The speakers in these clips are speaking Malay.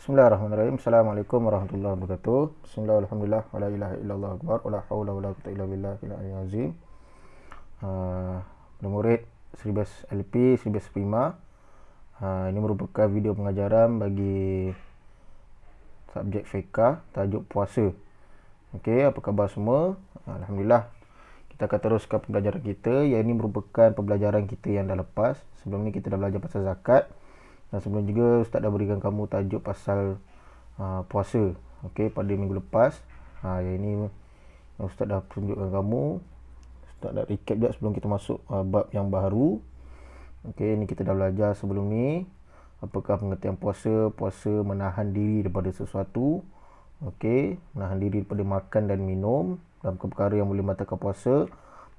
Bismillahirrahmanirrahim. Assalamualaikum warahmatullahi wabarakatuh. Bismillah, alhamdulillah, wa la ilaha illallah akbar, wa la hawla wa la quwwata illa billah al-aliyyil azim. Murid Seribas LP, Seribas Prima. Ini merupakan video pengajaran bagi subjek fiqh, tajuk puasa. Okey, apa khabar semua? Alhamdulillah. Kita akan teruskan pembelajaran kita. Yang ini merupakan pembelajaran kita yang dah lepas. Sebelum ni kita dah belajar pasal zakat. Dan sebelum juga Ustaz dah berikan kamu tajuk pasal puasa. Okey, pada minggu lepas. Yang ini Ustaz dah tunjukkan kamu. Ustaz dah recap juga sebelum kita masuk bab yang baru. Okey, ini kita dah belajar sebelum ni. Apakah pengertian puasa? Puasa menahan diri daripada sesuatu. Okey, menahan diri daripada makan dan minum dalam perkara yang boleh membatalkan puasa.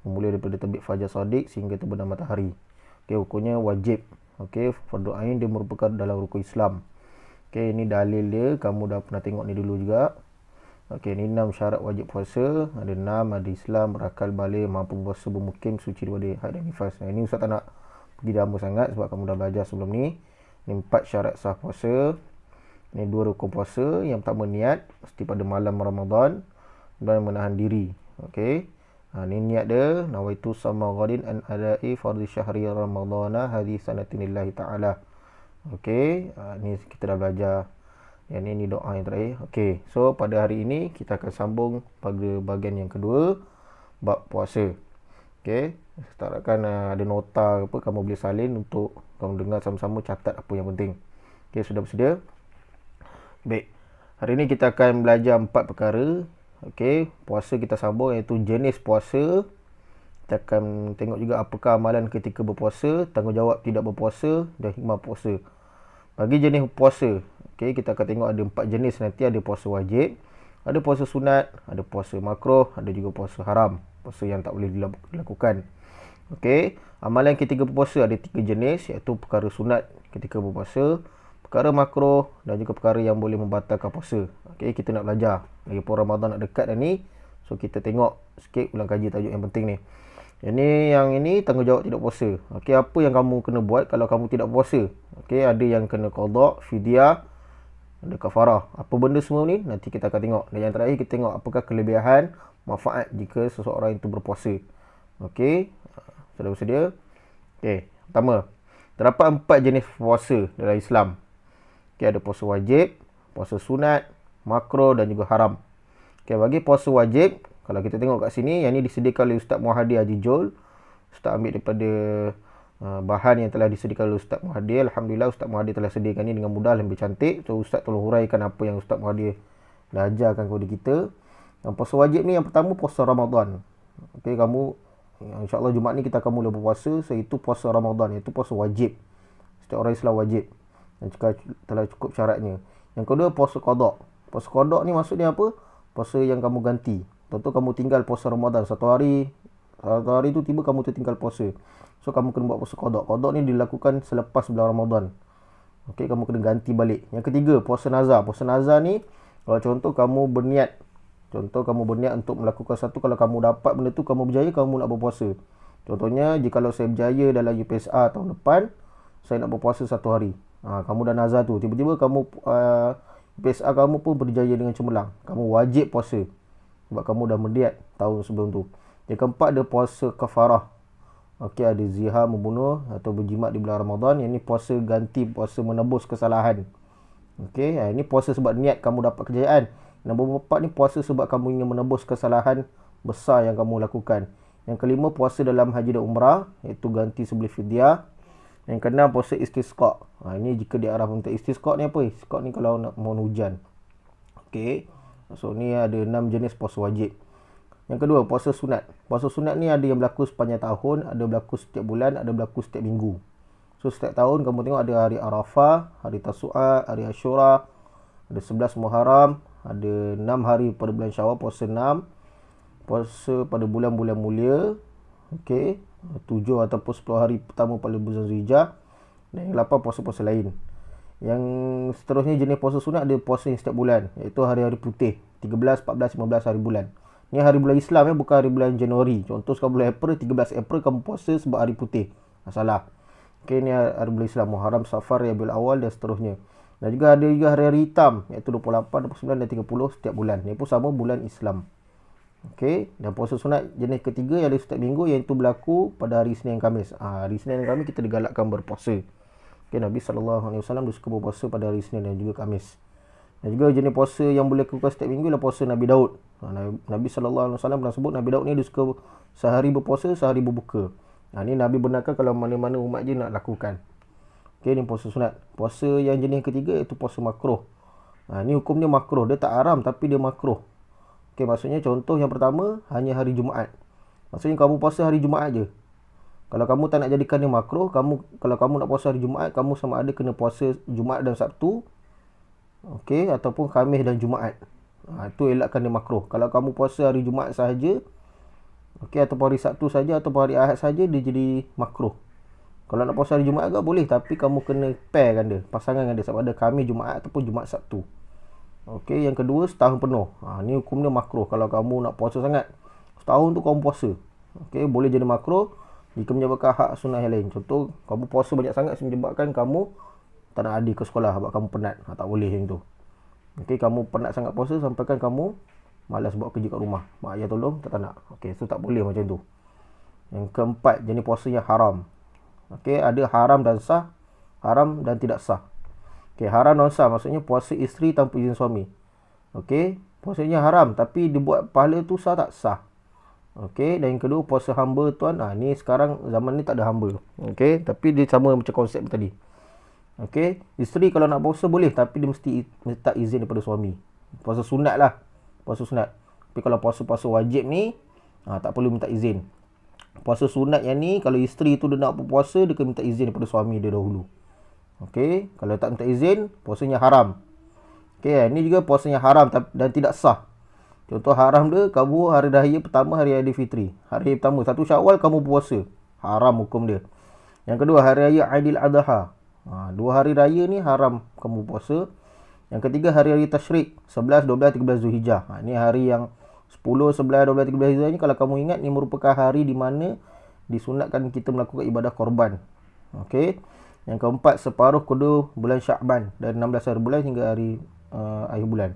Memulai daripada terbit fajar shadiq sehingga terbenam matahari. Okey, hukumnya wajib. Okey, fardu ain dia merupakan dalam rukun Islam. Okey, ini dalil dia. Kamu dah pernah tengok ni dulu juga. Okey, ini 6 syarat wajib puasa. Ada 6, ada Islam, berakal balik, mampu puasa, bermukim, suci daripada haid dan nifas. Ini Ustaz tak nak pergi lama sangat sebab kamu dah belajar sebelum ni. Ini 4 syarat sah puasa. Ini 2 rukun puasa. Yang pertama niat, mesti pada malam Ramadan, dan menahan diri. Okey. Ni niat dia, nawaitu sama ghadin an adai fardhi syahri ramadhana hadis sanatinillahi ta'ala. Okey, ni kita dah belajar. Yang ni doa yang terakhir. Okey, so pada hari ini kita akan sambung pada bahagian yang kedua, bab puasa. Okey, saya harapkan ada nota apa kamu boleh salin untuk kamu dengar sama-sama, catat apa yang penting. Okey, sudah bersedia? Baik. Hari ini kita akan belajar 4 perkara. Okey, puasa kita sambung, iaitu jenis puasa. Kita akan tengok juga apakah amalan ketika berpuasa, tanggungjawab tidak berpuasa dan hikmah puasa. Bagi jenis puasa, okey, kita akan tengok ada 4 jenis nanti. Ada puasa wajib, ada puasa sunat, ada puasa makruh, ada juga puasa haram, puasa yang tak boleh dilakukan. Okey, amalan ketika berpuasa ada 3 jenis, iaitu perkara sunat ketika berpuasa, perkara makruh dan juga perkara yang boleh membatalkan puasa. Okey, kita nak belajar. Lagi pun Ramadan nak dekat dah ni. So kita tengok sikit, ulang kaji tajuk yang penting ni. Yang ini tanggungjawab tidak puasa. Okey, apa yang kamu kena buat kalau kamu tidak puasa? Okey, ada yang kena qada, fidyah, ada kafarah. Apa benda semua ni? Nanti kita akan tengok. Dan yang terakhir kita tengok apakah kelebihan, manfaat jika seseorang itu berpuasa. Okey, sudah bersedia? Okey, pertama, terdapat 4 jenis puasa dalam Islam. Okey, ada puasa wajib, puasa sunat, makruh dan juga haram. Okey, bagi puasa wajib, kalau kita tengok kat sini, yang ni disediakan oleh Ustaz Muhadi Haji Jol. Ustaz ambil daripada bahan yang telah disediakan oleh Ustaz Muhadi. Alhamdulillah Ustaz Muhadi telah sediakan ni dengan mudah, lebih cantik. So Ustaz tolong huraikan apa yang Ustaz Muhadi dah ajarkan kepada kita. Yang puasa wajib ni yang pertama puasa Ramadan. Okey, kamu insya-Allah Jumaat ni kita akan mula berpuasa, so itu puasa Ramadan, iaitu puasa wajib. Setiap orang Islam wajib. Dan juga telah cukup syaratnya. Yang kedua puasa qada. Puasa qada ni maksudnya apa? Puasa yang kamu ganti. Contoh kamu tinggal puasa Ramadan satu hari tu tiba kamu tertinggal puasa. So kamu kena buat puasa qada. Qada ni dilakukan selepas bulan Ramadan. Okey, kamu kena ganti balik. Yang ketiga puasa nazar. Puasa nazar ni kalau contoh kamu berniat untuk melakukan satu, kalau kamu dapat benda tu, kamu berjaya, kamu nak berpuasa. Contohnya, jikalau saya berjaya dalam UPSR tahun depan, saya nak berpuasa 1 hari. Kamu dah nazar tu, tiba-tiba kamu UPSR kamu pun berjaya dengan cemerlang, kamu wajib puasa sebab kamu dah mendiat tahun sebelum tu. Yang keempat ada puasa kafarah. Okey, ada zihar, membunuh atau berjimat di bulan Ramadan. Yang ni puasa ganti, puasa menebus kesalahan. Okey, ini puasa sebab niat kamu dapat kejayaan. Nombor 4 ni puasa sebab kamu ingin menebus kesalahan besar yang kamu lakukan. Yang kelima puasa dalam haji dan umrah, iaitu ganti sembelih fidyah. Yang keenam puasa istisqa. Ini jika diarah untuk istisqa ni apa? Istisqa ni kalau nak mohon hujan. Okey. So ni ada 6 jenis puasa wajib. Yang kedua puasa sunat. Puasa sunat ni ada yang berlaku sepanjang tahun, ada berlaku setiap bulan, ada berlaku setiap minggu. So setiap tahun kamu tengok ada hari Arafah, hari Tasu'a, hari Ashura, ada 11 Muharram, ada 6 hari pada bulan Syawal, puasa 6. Puasa pada bulan-bulan mulia. Okey, 7 ataupun 10 hari pertama pada bulan Zulhijjah. Dan yang 8 puasa-puasa lain. Yang seterusnya jenis puasa sunat ada puasa yang setiap bulan, iaitu hari-hari putih, 13, 14, 15 hari bulan. Ni hari bulan Islam bukan hari bulan Januari. Contoh sekarang bulan April, 13 April kamu puasa sebab hari putih. Salah. Okey, ni hari bulan Islam, Muharram, Safar, Rabiul Awal dan seterusnya. Dan juga ada juga hari-hari hitam, iaitu 28, 29 dan 30 setiap bulan. Ini pun sama bulan Islam. Okey, dan puasa sunat jenis ketiga yang ada setiap minggu, iaitu berlaku pada hari Isnin dan Khamis. Hari Isnin dan Khamis kita digalakkan berpuasa. Okey, Nabi SAW dia suka berpuasa pada hari Isnin dan juga Khamis. Dan juga jenis puasa yang boleh lakukan setiap minggu adalah puasa Nabi Daud. Nabi SAW pernah sebut Nabi Daud ni dia suka sehari berpuasa, sehari berbuka. Ini Nabi benarkan kalau mana-mana umat je nak lakukan. Okey, ni puasa sunat. Puasa yang jenis ketiga iaitu puasa makruh. Ni hukum dia makruh. Dia tak haram tapi dia makruh. Okey, maksudnya contoh yang pertama hanya hari Jumaat. Maksudnya kamu puasa hari Jumaat je. Kalau kamu tak nak jadikan dia makruh, kalau kamu nak puasa hari Jumaat, kamu sama ada kena puasa Jumaat dan Sabtu. Okey, ataupun Khamis dan Jumaat. Itu elakkan dia makruh. Kalau kamu puasa hari Jumaat sahaja, okey, ataupun hari Sabtu saja ataupun hari Ahad saja, dia jadi makruh. Kalau nak puasa hari Jumaat agak boleh, tapi kamu kena pairkan dia, pasangankan dia, sama ada Khamis Jumaat ataupun Jumaat Sabtu. Okey, yang kedua setahun penuh. Ni hukum dia makruh. Kalau kamu nak puasa sangat, setahun tu kamu puasa. Okey, boleh jadi makruh jika menyebabkan hak sunnah yang lain. Contoh, kamu puasa banyak sangat menyebabkan kamu tak nak adik ke sekolah sebab kamu penat. Tak boleh yang tu. Okey, kamu penat sangat puasa sampaikan kamu malas buat kerja kat rumah. Mak ayah tolong, tak nak. Okey, so tak boleh macam tu. Yang keempat, jenis puasa yang haram. Okey, ada haram dan sah, haram dan tidak sah. Okey, haram dan sah maksudnya puasa isteri tanpa izin suami. Okey, puasanya haram tapi dibuat pahala tu sah tak sah. Okey, dan yang kedua puasa hamba tuan. Ni sekarang zaman ni tak ada hamba. Okey, tapi dia sama macam konsep tadi. Okey, isteri kalau nak puasa boleh tapi dia mesti minta izin daripada suami. Puasa sunat lah. Puasa sunat. Tapi kalau puasa-puasa wajib ni tak perlu minta izin. Puasa sunat yang ni kalau isteri tu dia nak berpuasa, dia kena minta izin daripada suami dia dahulu. Okey, kalau tak minta izin, puasanya haram. Okey, ni juga puasanya haram dan tidak sah. Contoh haram dia, kamu hari raya pertama hari Aidilfitri. Hari pertama 1 Syawal kamu puasa. Haram hukum dia. Yang kedua hari raya Aidiladha. 2 hari raya ni haram kamu puasa. Yang ketiga hari-hari tasyrik 11, 12, 13 Zulhijjah. Ni hari yang 10, 11, 12, 13 Zulhijjah ni kalau kamu ingat ni merupakan hari di mana disunatkan kita melakukan ibadah korban. Okey. Yang keempat separuh kedua bulan Syakban dari 16 hari bulan hingga hari akhir bulan.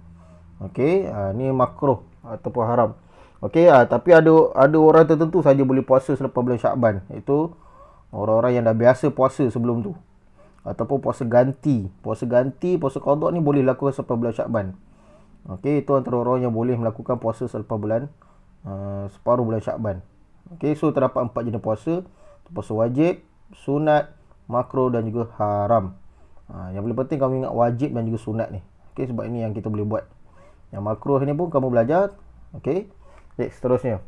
Okey, ni makruh ataupun haram. Okey, tapi ada orang tertentu saja boleh puasa selepas bulan Syakban, iaitu orang-orang yang dah biasa puasa sebelum tu. Ataupun puasa ganti, puasa qada ni boleh lakukan selepas bulan Syakban. Okey, itu antara orang yang boleh melakukan puasa selepas bulan separuh bulan Syakban. Okey, so terdapat 4 jenis puasa. Puasa wajib, sunat, makruh dan juga haram. Yang paling penting kamu ingat wajib dan juga sunat ni. Okey, sebab ini yang kita boleh buat. Yang makruh ni pun kamu belajar. Okey. Baik, seterusnya.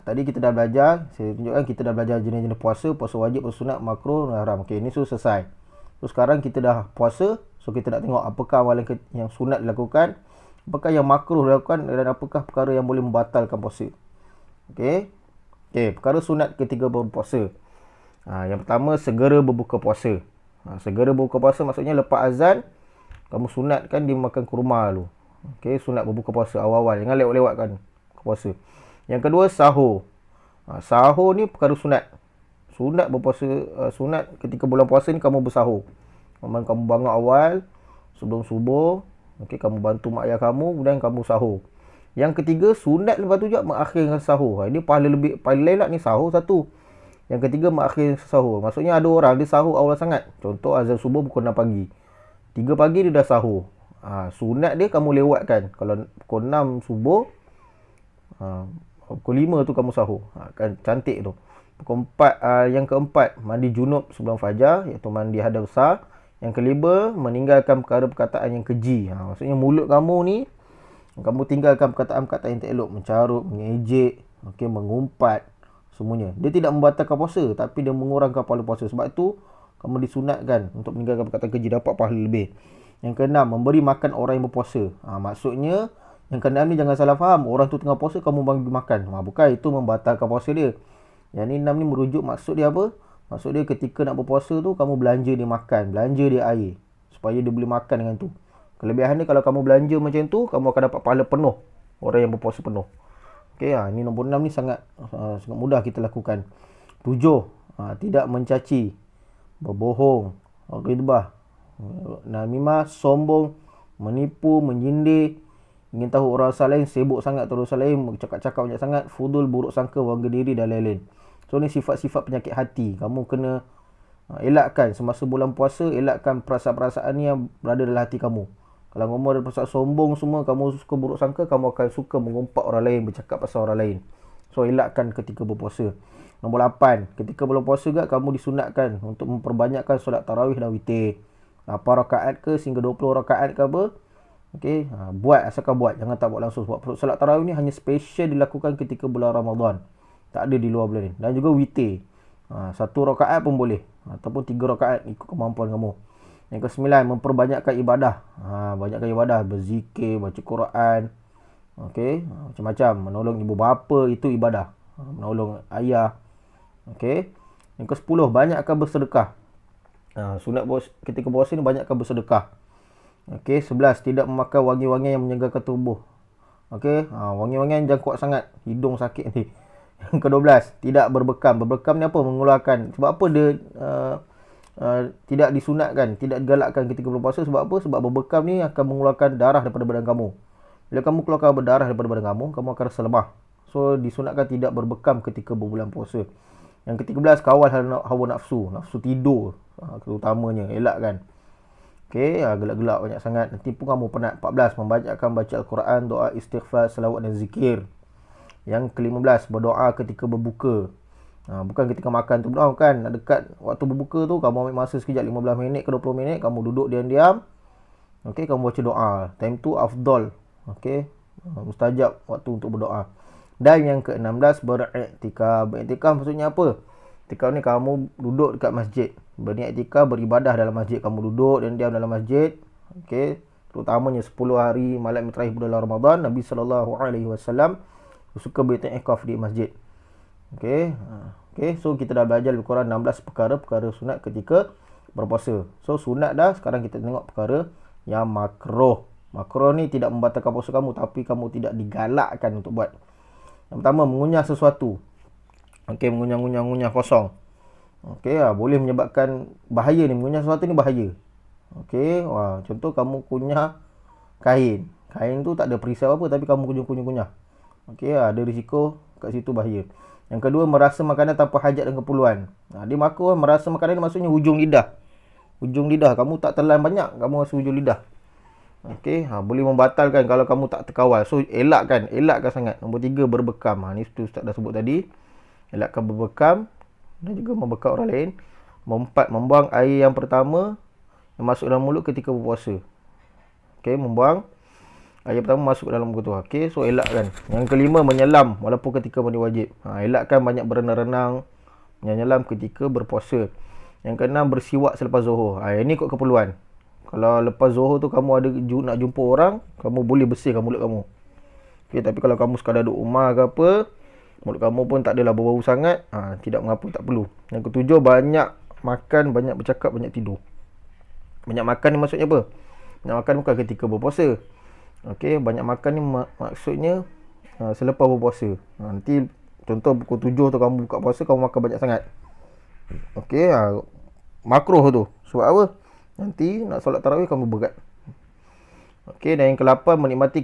Tadi kita dah belajar, saya tunjukkan kita dah belajar jenis-jenis puasa, puasa wajib, puasa sunat, makruh dan haram. Okey, ni sudah selesai. So sekarang kita dah puasa, so kita nak tengok apakah amalan yang sunat dilakukan, apakah yang makruh dilakukan dan apakah perkara yang boleh membatalkan puasa. Okey. Okey, perkara sunat ketika berpuasa. Yang pertama segera berbuka puasa. Segera berbuka puasa maksudnya lepas azan kamu sunatkan dia makan kurma dulu. Okey, sunat berbuka puasa awal-awal, jangan lewat-lewatkan puasa. Yang kedua sahur. Sahur ni perkara sunat. Sunat berpuasa, sunat ketika bulan puasa ni kamu bersahur. Kamu bangun awal sebelum subuh. Okey, kamu bantu mak ayah kamu dan kamu sahur. Yang ketiga sunat lepas tu juga mengakhirkan sahur. Ini pahala lain lah ni sahur satu. Yang ketiga mengakhirkan sahur. Maksudnya ada orang dia sahur awal sangat. Contoh azan subuh pukul 6 pagi. 3 pagi dia dah sahur. Sunat dia kamu lewatkan. Kalau pukul 6 subuh, pukul 5 tu kamu sahur. Kan cantik tu. Pukul 4, yang keempat mandi junub sebelum fajar, iaitu mandi hadas besar. Yang kelima meninggalkan perkataan yang keji. Maksudnya mulut kamu ni kamu tinggalkan perkataan-perkataan yang tak elok, mencarut, mengejek, okey, mengumpat, semuanya. Dia tidak membatalkan puasa tapi dia mengurangkan pahala puasa. Sebab tu kamu disunatkan untuk meninggalkan perkataan keji, dapat pahala lebih. Yang keenam, memberi makan orang yang berpuasa. Maksudnya yang keenam ni jangan salah faham, orang tu tengah puasa kamu bagi makan. Bukan, itu membatalkan puasa dia. Yang ni 6 ni merujuk maksud dia apa? Maksud dia ketika nak berpuasa tu kamu belanja dia makan, belanja dia air supaya dia boleh makan dengan tu. Kelebihan dia kalau kamu belanja macam tu, kamu akan dapat pahala penuh, orang yang berpuasa penuh. Okey, ni nombor 6 ni sangat mudah kita lakukan. 7, tidak mencaci, berbohong, ghibah. Namimah, sombong, menipu, menyindir, ingin tahu urusan lain, sibuk sangat urusan lain, cakap-cakap banyak sangat, fudul, buruk sangka, bangga diri dan lain-lain. So ni sifat-sifat penyakit hati. Kamu kena elakkan semasa bulan puasa, elakkan perasaan-perasaan yang berada dalam hati kamu. Kalau kamu ada perasaan sombong semua, kamu suka buruk sangka, kamu akan suka mengumpat orang lain, bercakap pasal orang lain. So elakkan ketika berpuasa. Nombor 8, ketika bulan puasa juga kamu disunatkan untuk memperbanyakkan solat tarawih dan witir. 8 rakaat ke sehingga 20 rakaat ke apa. Okey, buat asalkan buat, jangan tak buat langsung. Sebab solat tarawih ni hanya special dilakukan ketika bulan Ramadan. Tak ada di luar bulan ni. Dan juga witir. 1 rakaat pun boleh ataupun 3 rakaat ikut kemampuan kamu. Yang ke-9, memperbanyakkan ibadah. Banyakkan ibadah, berzikir, baca Quran. Okey, macam-macam, menolong ibu bapa itu ibadah. Menolong ayah. Okey. Yang ke-10, banyakkan bersedekah. Sunat ketika puasa ni banyakkan bersedekah. Okey, 11, tidak memakan wangi-wangian yang menyegarkan tubuh. Okey, wangi-wangian jangan kuat sangat, hidung sakit ni. Yang ke-12, tidak berbekam. Berbekam ni apa? Mengeluarkan. Sebab apa dia tidak disunatkan, tidak digalakkan ketika berpuasa? Sebab apa? Sebab berbekam ni akan mengeluarkan darah daripada badan kamu. Bila kamu keluarkan berdarah daripada badan kamu, kamu akan rasa lemah. So disunatkan tidak berbekam ketika berbulan puasa. Yang ke-13, kawal hawa nafsu. Nafsu tidur terutamanya, elakkan. Okey, gelak-gelak banyak sangat, nanti pun kamu penat. 14, membanyakkan baca Al-Quran, doa istighfar, selawat dan zikir. Yang ke-15, berdoa ketika berbuka. Bukan ketika makan tu berdoa, kan. Dekat waktu berbuka tu, kamu ambil masa sekejap, 15 minit ke 20 minit, kamu duduk diam-diam. Okey, kamu baca doa. Time tu afdal. Okey, mustajab waktu untuk berdoa. Dan yang ke-16, beriktikaf. Beriktikaf maksudnya apa? Iktikaf ni kamu duduk dekat masjid. Berniat iktikaf, beribadah dalam masjid. Kamu duduk dan diam dalam masjid. Okey, terutamanya 10 hari malam terakhir bulan Ramadan, Nabi SAW suka beriktikaf di masjid. Okey. Okey, so kita dah belajar lebih kurang 16 perkara sunat ketika berpuasa. So sunat dah, sekarang kita tengok perkara yang makruh. Makruh ni tidak membatalkan puasa kamu, tapi kamu tidak digalakkan untuk buat. Yang pertama, mengunyah sesuatu. Okey, mengunyah kosong. Okey, boleh menyebabkan bahaya ni. Mengunyah sesuatu ni bahaya. Okey, contoh kamu kunyah kain. Kain tu tak ada perisai apa, tapi kamu kunyah. Okey, ada risiko kat situ, bahaya. Yang kedua, merasa makanan tanpa hajat dan keperluan. Dia makruh. Merasa makanan ni maksudnya hujung lidah. Hujung lidah. Kamu tak telan banyak, kamu rasa hujung lidah. Okey, boleh membatalkan kalau kamu tak terkawal. So, elakkan sangat. Nombor 3, berbekam. Ni Ustaz dah sebut tadi. Elakkan berbekam dan juga membekam orang lain. Nombor 4, membuang air yang pertama yang masuk dalam mulut ketika berpuasa. Okey, membuang air pertama masuk dalam mulut tu. Okey, so elakkan. Yang kelima, menyelam walaupun ketika mandi wajib. Elakkan banyak berenang-renang, menyelam ketika berpuasa. Yang keenam, bersiwak selepas zuhur. Ini ikut keperluan. Kalau lepas zuhur tu kamu ada nak jumpa orang, kamu boleh bersihkan mulut kamu. Okey, tapi kalau kamu sekadar duduk rumah ke apa, mulut kamu pun tak adalah berbau sangat, tidak mengapa, tak perlu. Yang ketujuh, banyak makan, banyak bercakap, banyak tidur. Banyak makan ni maksudnya apa? Banyak makan bukan ketika berpuasa. Okey, banyak makan ni maksudnya selepas berpuasa. Nanti contoh pukul 7 tu kamu buka puasa, kamu makan banyak sangat. Okey, makruh tu. Sebab apa? Nanti nak solat tarawih kamu berat. Okey, dan yang ke-8, menikmati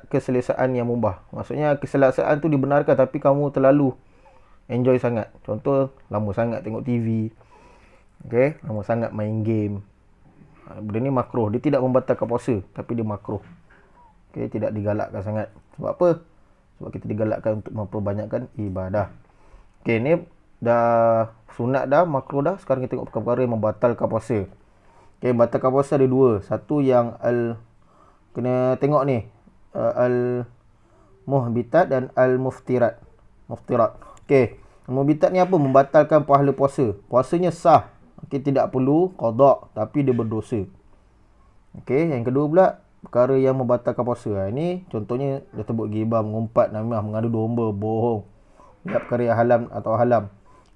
keselesaan yang mubah. Maksudnya keselesaan tu dibenarkan, tapi kamu terlalu enjoy sangat. Contoh, lama sangat tengok TV. Okey, lama sangat main game. Benda ni makruh. Dia tidak membatalkan puasa, tapi dia makruh. Okey, tidak digalakkan sangat. Sebab apa? Sebab kita digalakkan untuk memperbanyakkan ibadah. Okey, ni dah sunat dah, makruh dah. Sekarang kita tengok perkara yang membatalkan puasa. Okey, membatalkan puasa ada dua. Satu yang kena tengok ni, al-muhbitat dan al-muftirat. Okey, muhbitat ni apa? Membatalkan pahala puasa. Puasanya sah. Okey, tidak perlu qada, tapi dia berdosa. Okey, yang kedua pula, perkara yang membatalkan puasa. Ini contohnya dah sebut ghibah, mengumpat, namimah, mengadu domba, bohong. Tidak perkara yang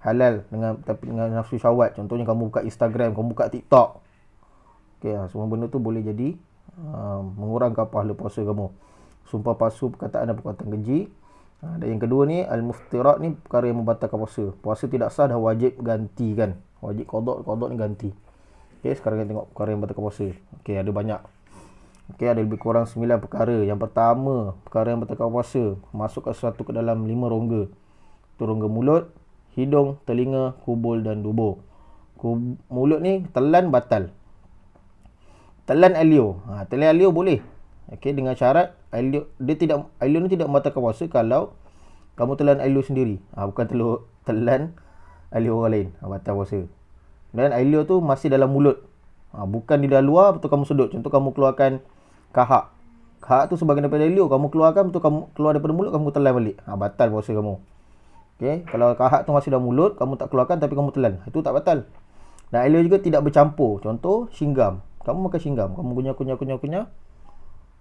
halal dengan nafsu syahwat. Contohnya kamu buka Instagram, kamu buka TikTok. Okey, semua benda tu boleh jadi mengurangkan pahala puasa kamu. Sumpah palsu, perkataan dan perkataan keji. Dan yang kedua ni, al-muftirat ni perkara yang membatalkan puasa. Puasa tidak sah, dah wajib ganti kan. Wajib qada ni ganti. Okey, sekarang kita tengok perkara yang batalkan puasa. Okey, ada banyak. Okey, ada lebih kurang 9 perkara. Yang pertama, perkara yang batalkan puasa, masukkan sesuatu ke dalam 5 rongga. Itu rongga mulut, hidung, telinga, kubul dan dubur. Mulut ni telan batal. Telan alio. Telan alio boleh. Okey, dengan syarat alio ni tidak membatalkan puasa kalau kamu telan alio sendiri. Bukan telan alio orang lain. Batal puasa. Dan alio tu masih dalam mulut. Bukan di dalam luar betul kamu sedut. Contoh kamu keluarkan kahak. Kahak tu sebahagian daripada alio, kamu keluarkan betul kamu keluar daripada mulut, kamu telan balik. Batal puasa kamu. Okey, kalau kahak tu masih dalam mulut, kamu tak keluarkan tapi kamu telan. Itu tak batal. Dan alio juga tidak bercampur. Contoh singgam. Kamu makan singgam, kamu kunyah.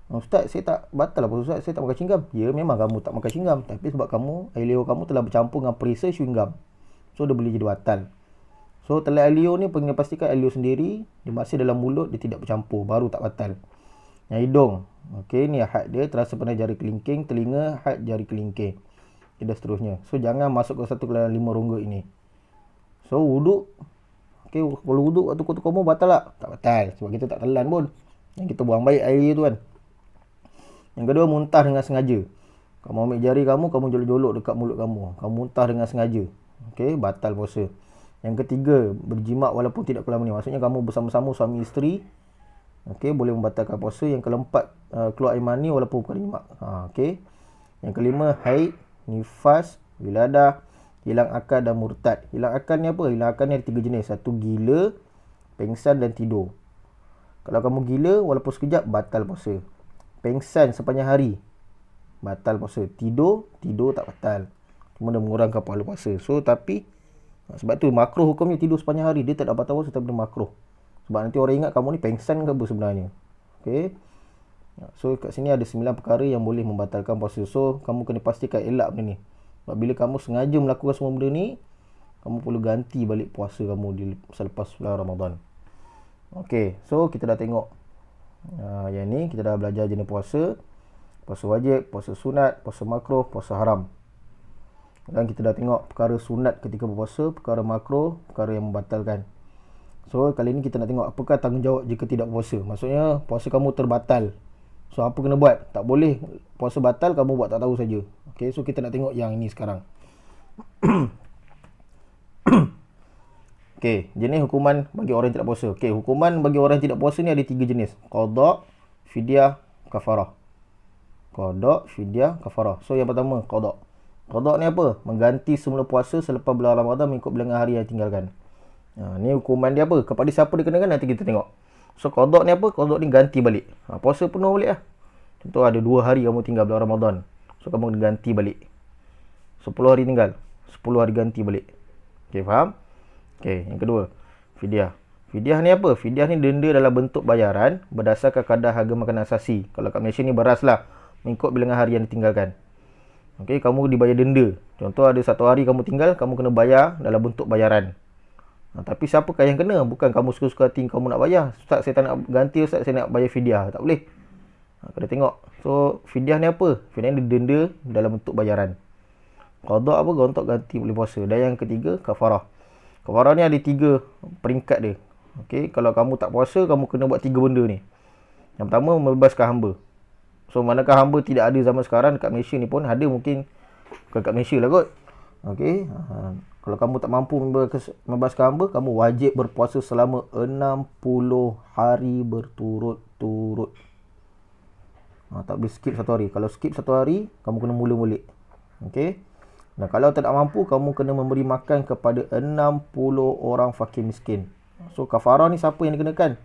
Ustaz, saya tak batal apa Ustaz, saya tak makan singgam. Ya, memang kamu tak makan singgam, tapi sebab alio kamu telah bercampur dengan perisa singgam. So, dia boleh jadi batal. So, telan alio ni pengen pastikan alio sendiri, dia masih dalam mulut, dia tidak bercampur, baru tak batal. Yang hidung. Okey, ni had dia, terasa pada jari kelingking, telinga, had jari kelingking. Dan seterusnya. So, jangan masuk ke satu ke dalam 5 rongga ini. So, wuduk. Okey, kalau wuduk waktu kotor kamu batal tak? Tak batal. Sebab kita tak telan pun. Yang kita buang baik air tu kan. Yang kedua, muntah dengan sengaja. Kamu ambil jari kamu jolok-jolok dekat mulut kamu. Kamu muntah dengan sengaja. Okey, batal puasa. Yang ketiga, berjimat walaupun tidak keluar mani. Maksudnya kamu bersama-sama suami isteri. Okey, boleh membatalkan puasa. Yang keempat, keluar air mani walaupun bukan jimat. Okey. Yang kelima, haid, nifas, wiladah, hilang akal dan murtad. Hilang akal ni apa? Hilang akal ni ada 3 jenis. Satu, gila, pengsan dan tidur. Kalau kamu gila walaupun sekejap, batal puasa. Pengsan sepanjang hari, batal puasa. Tidur tak batal. Cuma dia mengurangkan pahala puasa. So, tapi sebab tu makruh hukumnya tidur sepanjang hari. Dia tak ada batal puasa tapi dia makruh. Sebab nanti orang ingat kamu ni pengsan ke apa sebenarnya. Okey. So, kat sini ada 9 perkara yang boleh membatalkan puasa. So, kamu kena pastikan elak benda ni. Sebab bila kamu sengaja melakukan semua benda ni, kamu perlu ganti balik puasa kamu selepas bulan Ramadan. Okey, so kita dah tengok yang ni, kita dah belajar jenis puasa. Puasa wajib, puasa sunat, puasa makruh, puasa haram. Dan kita dah tengok perkara sunat ketika berpuasa, perkara makruh, perkara yang membatalkan. So, kali ni kita nak tengok apakah tanggungjawab jika tidak berpuasa. Maksudnya, puasa kamu terbatal. So, apa kena buat? Tak boleh puasa batal, kamu buat tak tahu saja. Okay, so kita nak tengok yang ini sekarang. Okay, jenis hukuman bagi orang yang tidak puasa. Okay, hukuman bagi orang yang tidak puasa ni ada 3 jenis. Qada, fidyah, kafarah. Qada, fidyah, kafarah. So, yang pertama, qada. Qada ni apa? Mengganti semula puasa selepas bulan Ramadan mengikut bilangan hari yang tinggalkan. Ni hukuman dia apa? Kepada siapa dikenakan nanti kita tengok. So, qada ni apa? Qada ni ganti balik. Puasa penuh balik lah. Contoh ada 2 hari kamu tinggal bulan Ramadan. So, kamu kena ganti balik. 10 hari tinggal. 10 hari ganti balik. Okay, faham? Okay, yang kedua, fidyah. Fidyah ni apa? Fidyah ni denda dalam bentuk bayaran berdasarkan kadar harga makanan asasi. Kalau kat Malaysia ni beras lah, mengikut bilangan hari yang ditinggalkan. Okay, kamu dibayar denda. Contoh ada 1 hari kamu tinggal, kamu kena bayar dalam bentuk bayaran. Tapi siapakah yang kena? Bukan kamu suka-suka hati kamu nak bayar. Ustaz, saya tak nak ganti, Ustaz, saya nak bayar fidyah. Tak boleh. Kena tengok. So, fidyah ni apa? Fidyah ni denda dalam bentuk bayaran. Qada apa? Untuk ganti boleh puasa. Dan yang ketiga, kafarah. Kafarah ni ada 3 peringkat dia. Okey, kalau kamu tak puasa, kamu kena buat 3 benda ni. Yang pertama, membebaskan hamba. So, manakah hamba tidak ada zaman sekarang, dekat Malaysia ni pun ada, mungkin bukan kat Malaysia lah kot. Okey, kalau kamu tak mampu membebaskan hamba, kamu wajib berpuasa selama 60 hari berturut-turut. Tak boleh skip 1 hari. Kalau skip 1 hari, kamu kena mula balik. Okey. Nah, kalau tak mampu, kamu kena memberi makan kepada 60 orang fakir miskin. So, kafarah ni siapa yang dikenakan?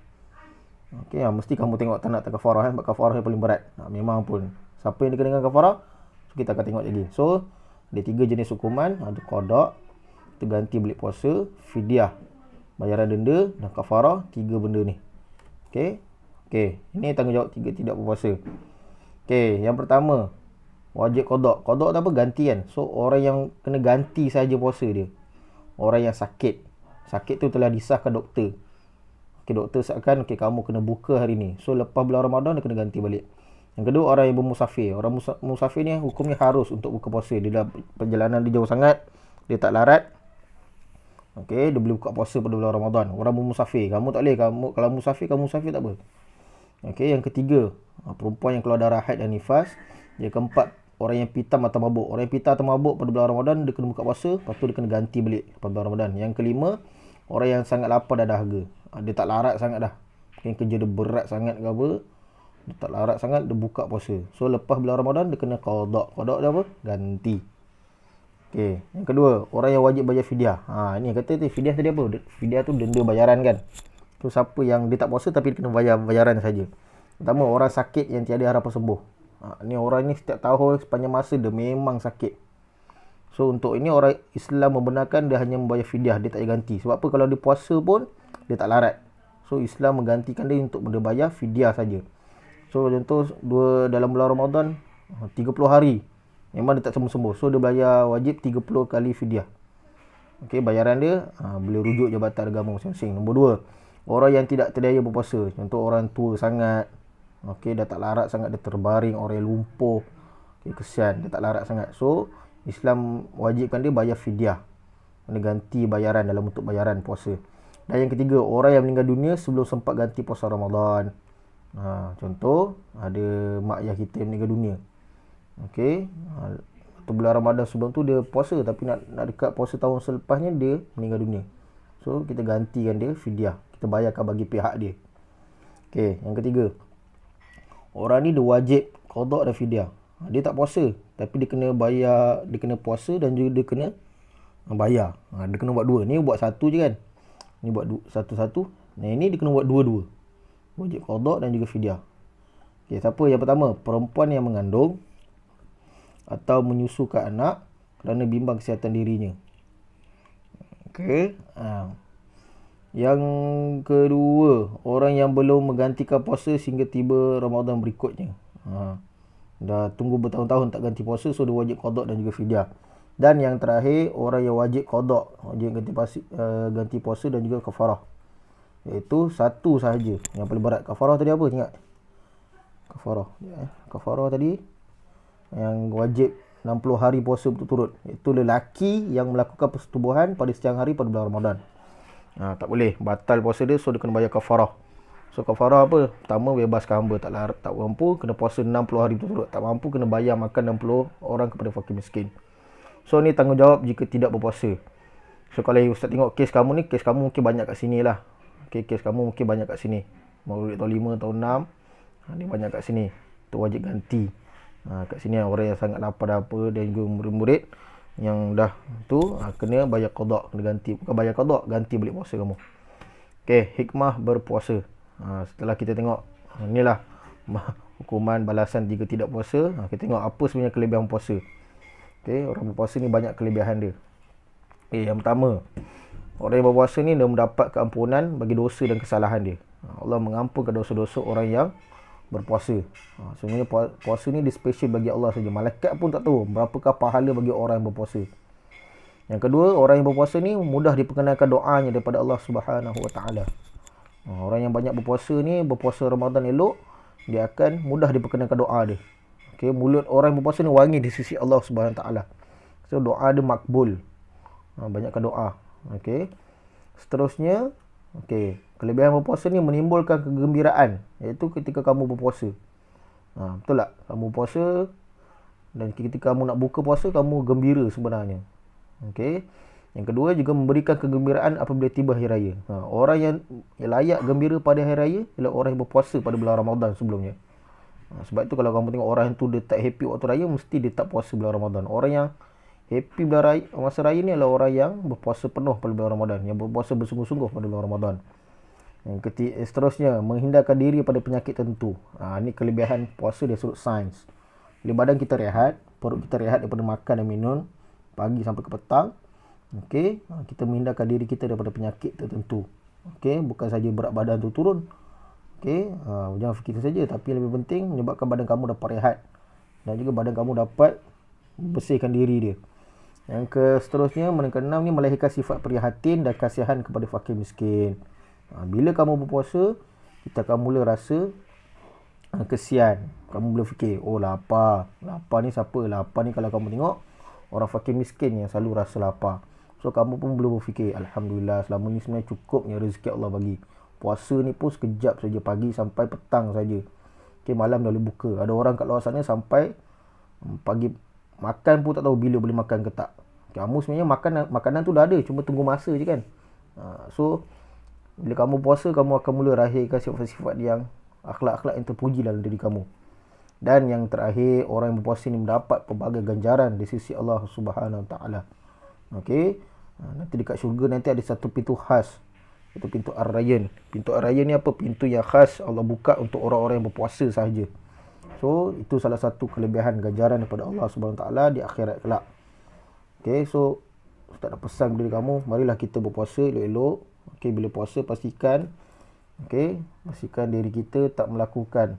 Okey, mesti kamu tengok tak nak kafarah sebab kafarah yang paling berat. Memang pun. Siapa yang dikenakan kafarah? So, kita akan tengok lagi. So, ada 3 jenis hukuman. Ada qada, itu ganti balik puasa, fidyah, bayaran denda, dan kafarah, 3 benda ni. Okey. Okey, ini tanggungjawab 3 tidak berpuasa. Okey, yang pertama, wajib qada. Qada tu apa? Ganti kan. So, orang yang kena ganti saja puasa dia. Orang yang sakit. Sakit tu telah disahkan doktor. Okey, doktor sahkan, okey, kamu kena buka hari ni. So, lepas bulan Ramadan, dia kena ganti balik. Yang kedua, orang yang bermusafir. Orang musafir ni hukumnya harus untuk buka puasa. Dia dah perjalanan dia jauh sangat. Dia tak larat. Okey, dia boleh buka puasa pada bulan Ramadan. Orang bermusafir, kamu tak boleh. Kalau kamu musafir tak apa. Okey, yang ketiga, perempuan yang keluar darah haid dan nifas. Yang keempat, orang yang pitam atau mabuk. Orang yang pitam atau mabuk pada bulan Ramadan, dia kena buka puasa, lepas tu dia kena ganti balik pada bulan Ramadan. Yang kelima, orang yang sangat lapar dan dahaga. Dia tak larat sangat dah. Mungkin kerja dia berat sangat ke apa, dia tak larat sangat, dia buka puasa. So lepas bulan Ramadan dia kena qada. Qada dia apa? Ganti. Okey, yang kedua, orang yang wajib bayar fidyah. Ni kata tu fidyah tadi apa? Fidyah tu denda bayaran kan. Tu siapa yang dia tak puasa tapi dia kena bayar bayaran saja. Pertama, orang sakit yang tiada harapan sembuh. Ni orang ni setiap tahun sepanjang masa dia memang sakit. So untuk ini orang Islam membenarkan dia hanya membayar fidyah, dia tak payah ganti. Sebab apa, kalau dia puasa pun dia tak larat. So Islam menggantikan dia untuk dia bayar fidyah saja. So contoh dalam bulan Ramadan 30 hari memang dia tak sembuh-sembuh. So dia bayar wajib 30 kali fidyah. Okey, bayaran dia boleh rujuk jabatan agama masing-masing. Nombor 2, orang yang tidak terdaya berpuasa. Contoh orang tua sangat. Okey, dah tak larat sangat, dia terbaring, orang yang lumpuh. Okey, kesian, dia tak larat sangat. So Islam wajibkan dia bayar fidyah. Dia ganti bayaran dalam bentuk bayaran puasa. Dan yang ketiga, orang yang meninggal dunia sebelum sempat ganti puasa Ramadan. Contoh ada mak ayah kita yang meninggal dunia. Okey, atau bulan Ramadan sebelum tu dia puasa tapi nak dekat puasa tahun selepasnya dia meninggal dunia. So kita gantikan dia fidyah, kita bayarkan bagi pihak dia. Okey, yang ketiga, orang ni dia wajib qada dan fidyah. Dia tak puasa tapi dia kena bayar, dia kena puasa dan juga dia kena bayar. Dia kena buat dua. Ni buat satu je kan. Ni buat satu-satu. Nah ini dia kena buat dua-dua. Wajib qada dan juga fidyah. Okey, siapa yang pertama? Perempuan yang mengandung atau menyusukan anak kerana bimbang kesihatan dirinya. Okey. Yang kedua, orang yang belum menggantikan puasa sehingga tiba Ramadan berikutnya. Dah tunggu bertahun-tahun tak ganti puasa, so dia wajib qada dan juga fidyah. Dan yang terakhir, orang yang wajib qada, wajib ganti puasa dan juga kafarah. Iaitu satu sahaja yang paling berat. Kafarah tadi apa? Ingat? Kafarah tadi yang wajib 60 hari puasa berturut-turut. Itu lelaki yang melakukan persetubuhan pada siang hari pada bulan Ramadan. Tak boleh batal puasa dia, so dia kena bayar kafarah. So kafarah apa? Pertama, bebaskan hamba. Tak mampu kena puasa 60 hari berturut-turut. Tak mampu kena bayar makan 60 orang kepada fakir miskin. So ni tanggungjawab jika tidak berpuasa. So kalau ustaz tengok kes kamu ni, kes kamu mungkin banyak kat sini lah. Okay, kes kamu mungkin banyak kat sini. Maulid tahun 5, tahun 6, ni banyak kat sini. Tu wajib ganti. Kat sini orang yang sangat lapar dah apa, dan juga murid-murid yang dah tu kena bayar qada, kena ganti. Bukan bayar qada, ganti balik puasa kamu. Okey, hikmah berpuasa. Setelah kita tengok inilah hukuman balasan jika tidak puasa, kita tengok apa sebenarnya kelebihan puasa. Okey, orang berpuasa ni banyak kelebihan dia. Yang pertama, orang yang berpuasa ni dia mendapat keampunan bagi dosa dan kesalahan dia. Allah mengampunkan dosa-dosa orang yang berpuasa. Sebenarnya puasa ni dia special bagi Allah saja. Malaikat pun tak tahu berapakah pahala bagi orang yang berpuasa. Yang kedua, orang yang berpuasa ni mudah diperkenalkan doanya daripada Allah Subhanahu Wa Taala. Orang yang banyak berpuasa ni, berpuasa Ramadan elok, dia akan mudah diperkenalkan doa dia. Okey, mulut orang yang berpuasa ni wangi di sisi Allah Subhanahu Wa Taala. So doa dia makbul. Banyakkan doa. Okey. Seterusnya, okey, kelebihan berpuasa ni menimbulkan kegembiraan, iaitu ketika kamu berpuasa. Betul tak? Kamu puasa dan ketika kamu nak buka puasa, kamu gembira sebenarnya. Okey. Yang kedua juga memberikan kegembiraan apabila tiba hari raya. Orang yang layak gembira pada hari raya ialah orang yang berpuasa pada bulan Ramadan sebelumnya. Sebab itu kalau kamu tengok orang tu dia tak happy waktu raya, mesti dia tak puasa bulan Ramadan. Orang yang happy bulan raya, masa raya ni adalah orang yang berpuasa penuh pada bulan Ramadan, yang berpuasa bersungguh-sungguh pada bulan Ramadan. Yang ketiga, seterusnya menghindarkan diri pada penyakit tertentu. Ini kelebihan puasa dia sebut sains. Bila badan kita rehat, perut kita rehat daripada makan dan minum pagi sampai ke petang. Okey, kita menghindarkan diri kita daripada penyakit tertentu. Okey, bukan saja berat badan tu turun. Okey, jangan fikir saja, tapi lebih penting menyebabkan badan kamu dapat rehat dan juga badan kamu dapat bersihkan diri dia. Yang seterusnya, keenam ni melahirkan sifat prihatin dan kasihan kepada fakir miskin. Bila kamu berpuasa, kita akan mula rasa kesian. Kamu boleh fikir, oh lapar. Lapar ni siapa? Lapar ni kalau kamu tengok orang fakir miskin yang selalu rasa lapar. So kamu pun boleh berfikir, alhamdulillah selama ni sebenarnya cukupnya rezeki Allah bagi. Puasa ni pun sekejap saja, pagi sampai petang saja. Okay, malam dah boleh buka. Ada orang kat luar sana sampai pagi makan pun tak tahu bila boleh makan ke tak. Kamu sebenarnya makanan tu dah ada, cuma tunggu masa je kan. So bila kamu puasa, kamu akan mula lahirkan sifat-sifat yang akhlak-akhlak yang terpuji dalam diri kamu. Dan yang terakhir, orang yang berpuasa ni mendapat pelbagai ganjaran di sisi Allah Subhanahu Wa Taala. Okey. Nanti dekat syurga nanti ada satu pintu khas. Itu pintu Ar-Rayyan. Pintu Ar-Rayyan ni apa? Pintu yang khas Allah buka untuk orang-orang yang berpuasa sahaja. So, itu salah satu kelebihan ganjaran daripada Allah Subhanahu Wa Taala di akhirat kelak. Okey, so Ustaz nak pesan kepada kamu, marilah kita berpuasa elok-elok. Okey, bila puasa pastikan diri kita tak melakukan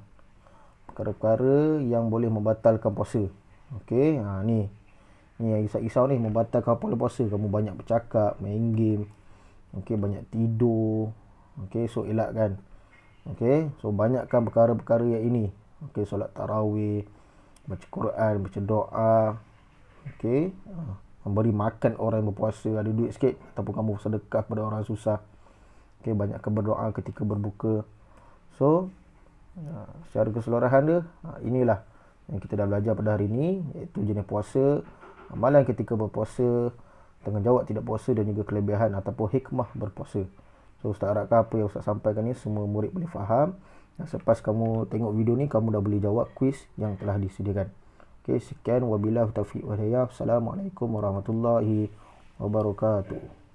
perkara-perkara yang boleh membatalkan puasa. Okey, ni yang risau-risau ni membatalkan puasa. Kamu banyak bercakap, main game, okey, banyak tidur. Okey, so elakkan. Okey, so banyakkan perkara-perkara yang ini. Okey, solat tarawih, baca Quran, baca doa. Okey, memberi makan orang yang berpuasa, ada duit sikit ataupun kamu sedekah kepada orang susah. Okey, banyakkan berdoa ketika berbuka. So secara keseluruhan dia, inilah yang kita dah belajar pada hari ini, iaitu jenis puasa, amalan ketika berpuasa, tanggungjawab tidak puasa dan juga kelebihan ataupun hikmah berpuasa. So Ustaz harapkan apa yang Ustaz sampaikan ni semua murid boleh faham. Dan selepas kamu tengok video ni, kamu dah boleh jawab kuis yang telah disediakan. Okey, sekian, wabillahi taufiq wal hidayah. Assalamualaikum warahmatullahi wabarakatuh.